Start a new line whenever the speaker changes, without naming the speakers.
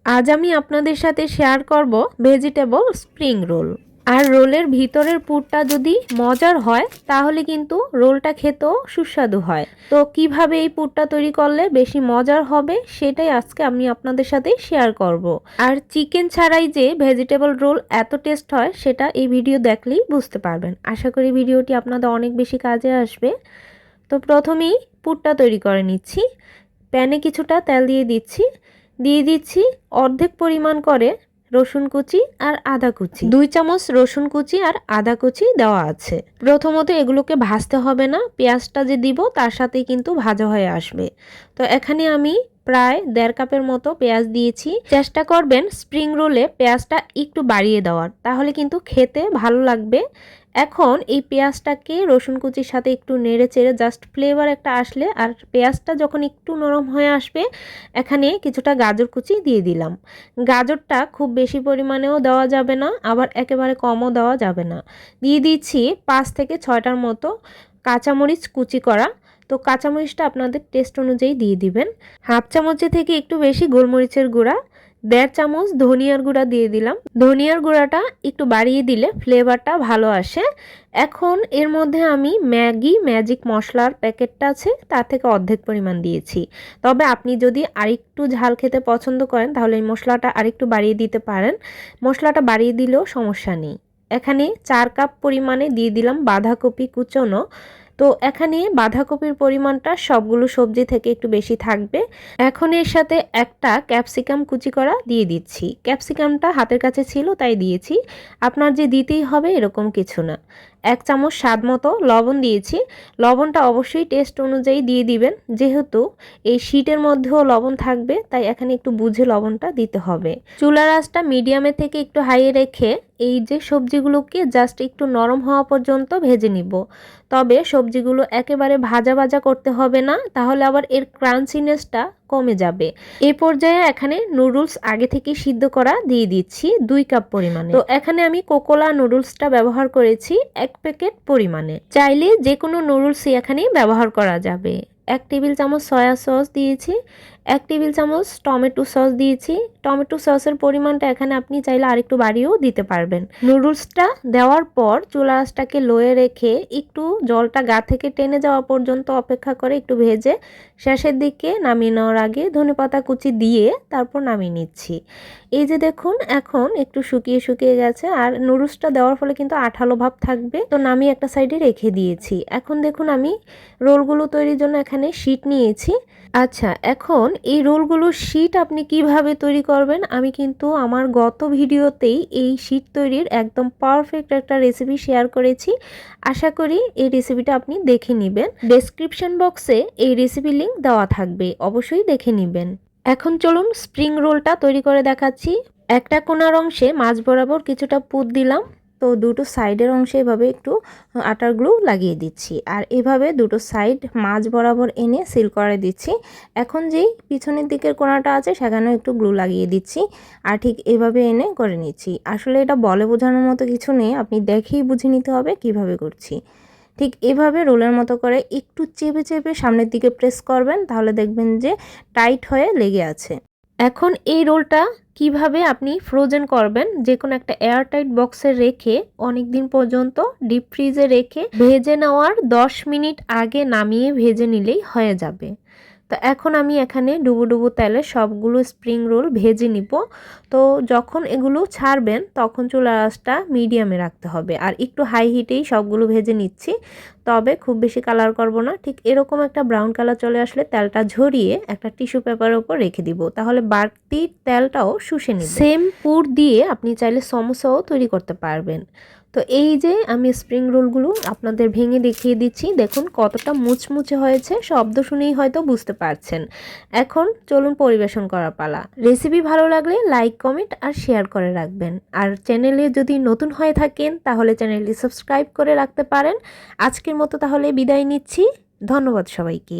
আজ আমি আপনাদের সাথে শেয়ার করব ভেজিটেবল স্প্রিং রোল। আর রোলের ভিতরের পুরটা যদি মজার হয় তাহলে কিন্তু রোলটা খেতেও সুস্বাদু হয়। তো কিভাবে এই পুরটা তৈরি করলে বেশি মজার হবে সেটাই আজকে আমি আপনাদের সাথে শেয়ার করব। আর চিকেন ছাড়াই যে ভেজিটেবল রোল এত টেস্ট হয় সেটা এই ভিডিও দেখলেই বুঝতে পারবেন। আশা করি ভিডিওটি আপনাদের অনেক বেশি কাজে আসবে। তো প্রথমেই পুরটা তৈরি করে নিচ্ছি। প্যানে কিছুটা তেল দিয়ে দিচ্ছি অর্ধেক পরিমাণ করে রসুন কুচি আর আদা কুচি। 2 চামচ রসুন কুচি আর আদা কুচি দেওয়া আছে। প্রথমত এগুলোকে ভাজতে হবে না, পেঁয়াজটা যে দিব তার সাথেই কিন্তু ভাজা হয়ে আসবে। তো এখানে আমি প্রায় 1.5 কাপের মতো পেঁয়াজ দিয়েছি। চেষ্টা করবেন স্প্রিং রোলে পেঁয়াজটা একটু বাড়িয়ে দেওয়ার, তাহলে কিন্তু খেতে ভালো লাগবে। এখন এই পেঁয়াজটাকে রসুন কুচির সাথে একটু নেড়ে চেড়ে জাস্ট ফ্লেভার একটা আসলে আর পেঁয়াজটা যখন একটু নরম হয়ে আসবে এখানে কিছুটা গাজর কুচি দিয়ে দিলাম। গাজরটা খুব বেশি পরিমাণেও দেওয়া যাবে না, আবার একেবারে কমও দেওয়া যাবে না। দিয়ে দিচ্ছি 5 থেকে 6টার মতো কাঁচামরিচ কুচি করা। তো কাঁচামরিচটা আপনাদের টেস্ট অনুযায়ী দিয়ে দিবেন। হাফ চামচের থেকে একটু বেশি গোলমরিচের গুঁড়া, 1.5 চামচ ধনিয়ার গুঁড়া দিয়ে দিলাম। ধনিয়ার গুঁড়াটা একটু বাড়িয়ে দিলে ফ্লেভারটা ভালো আসে। এখন এর মধ্যে আমি ম্যাগি ম্যাজিক মশলার প্যাকেটটা আছে তার থেকে অর্ধেক পরিমাণ দিয়েছি। তবে আপনি যদি আরেকটু ঝাল খেতে পছন্দ করেন তাহলে এই মশলাটা আরেকটু বাড়িয়ে দিতে পারেন। মশলাটা বাড়িয়ে দিলেও সমস্যা নেই। এখানে 4 কাপ পরিমাণে দিয়ে দিলাম বাঁধাকপি কুচনো। তো এখানে বাঁধাকপির পরিমাণটা সবগুলো সবজি থেকে একটু বেশি থাকবে। এখন এর সাথে একটা ক্যাপসিকাম কুচি করা দিয়ে দিচ্ছি। ক্যাপসিকামটা হাতের কাছে ছিল তাই দিয়েছি, আপনার যে দিতেই হবে এরকম কিছু না। 1 চামচ স্বাদ মতো লবণ দিয়েছি। লবণটা অবশ্যই টেস্ট অনুযায়ী দিয়ে দিবেন, যেহেতু এই শীটের মধ্যেও লবণ থাকবে তাই এখানে একটু বুঝে লবণটা দিতে হবে। চুলার আঁচটা মিডিয়ামে থেকে একটু হাইয়ে রেখে এই যে সবজিগুলোকে জাস্ট একটু নরম হওয়া পর্যন্ত ভেজে নিব। তবে সবজিগুলো একেবারে ভাজা ভাজা করতে হবে না, তাহলে আবার এর ক্রাঞ্চিনেসটা কমে যাবে। এই পর্যায়ে এখানে নুডলস আগে থেকে সিদ্ধ করা দিয়ে দিচ্ছি 2 কাপ পরিমাণে। তো এখানে আমি কোকোলা নুডলসটা ব্যবহার করেছি 1 প্যাকেট পরিমাণে। চাইলে যে কোনো নুডলসই এখানে ব্যবহার করা যাবে। 1 টেবিল চামচ সয়া সস দিয়েছি, 1 টেবিল চামচ টমেটো সস দিয়েছি। টমেটো সসের পরিমাণটা এখানে আপনি চাইলে আরেকটু বাড়িয়েও দিতে পারবেন। নুডলসটা দেওয়ার পর চুলা আঁচটাকে লোয়ে রেখে একটু জলটা গা থেকে টেনে যাওয়া পর্যন্ত অপেক্ষা করে একটু ভেজে শেষের দিকে নামিয়ে নেওয়ার আগে ধনেপাতা কুচি দিয়ে তারপর নামিয়ে নিচ্ছি। এই যে দেখুন এখন একটু শুকিয়ে গেছে আর নুডলসটা দেওয়ার ফলে কিন্তু আঠালো ভাব থাকবে। তো নামিয়ে একটা সাইডে রেখে দিয়েছি। এখন দেখুন আমি রোলগুলো তৈরির জন্য এখানে শীট নিয়েছি। আচ্ছা, এখন এই রোলগুলোর শীট আপনি কিভাবে তৈরি করবেন আমি কিন্তু আমার গত ভিডিওতেই এই শীট তৈরির একদম পারফেক্ট একটা রেসিপি শেয়ার করেছি। আশা করি এই রেসিপিটা আপনি দেখে নেবেন। ডেসক্রিপশন বক্সে এই রেসিপি লিংক দেওয়া থাকবে, অবশ্যই দেখে নেবেন। এখন চলুন স্প্রিং রোলটা তৈরি করে দেখাচ্ছি। একটা কোণার অংশে মাঝ বরাবর কিছুটা পুর দিলাম। তো দুটো সাইডের অংশে এভাবে একটু আটার গ্লু লাগিয়ে দিচ্ছি আর এভাবে দুটো সাইড মাঝ বরাবর এনে সিল করে দিচ্ছি। এখন যেই পিছনের দিকের কোণাটা আছে সেখানেও একটু গ্লু লাগিয়ে দিচ্ছি আর ঠিক এভাবে এনে করে নিচ্ছি। আসলে এটা বলে বোঝানোর মতো কিছু নেই, আপনি দেখেই বুঝে নিতে হবে কিভাবে করছি। ঠিক এভাবে রোলের মতো করে একটু চেপে সামনের দিকে প্রেস করবেন, তাহলে দেখবেন যে টাইট হয়ে লেগে আছে। এখন এই রোলটা কিভাবে আপনি ফ্রোজেন করবেন, যে কোনো একটা এয়ারটাইট বক্সে রেখে অনেক দিন পর্যন্ত ডিপ ফ্রিজে রেখে ভেজে নেওয়ার 10 মিনিট আগে নামিয়ে ভেজে নিলেই হয়ে যাবে। তো এখন আমি এখানে ডুবো তেলে সবগুলো স্প্রিং রোল ভেজে নিব। তো যখন এগুলো ছাড়বেন তখন চুলার আঁচটা মিডিয়ামে রাখতে হবে আর একটু হাই হিটেই সবগুলো ভেজে নিচ্ছি। তবে খুব বেশি কালার করব না, ঠিক এরকম একটা ব্রাউন কালার চলে আসলে তেলটা ঝরিয়ে একটা টিস্যু পেপারের উপর রেখে দিব, তাহলে বাড়তি তেলটাও শুষে নেবে। সেম পুর দিয়ে আপনি চাইলে সমোসাও তৈরি করতে পারবেন। তো এই যে আমি স্প্রিং রোলগুলো আপনাদের ভেঙে দেখিয়ে দিচ্ছি, দেখুন কতটা মুচমুচে হয়েছে, শব্দ শুনেই হয়তো বুঝতে পারছেন। এখন চলুন পরিবেশন করার পালা। রেসিপি ভালো লাগলে লাইক কমেন্ট আর শেয়ার করে রাখবেন। আর চ্যানেলে যদি নতুন হয়ে থাকেন তাহলে চ্যানেলটি সাবস্ক্রাইব করে রাখতে পারেন। আজকের মতো তাহলে বিদায় নিচ্ছি, ধন্যবাদ সবাইকে।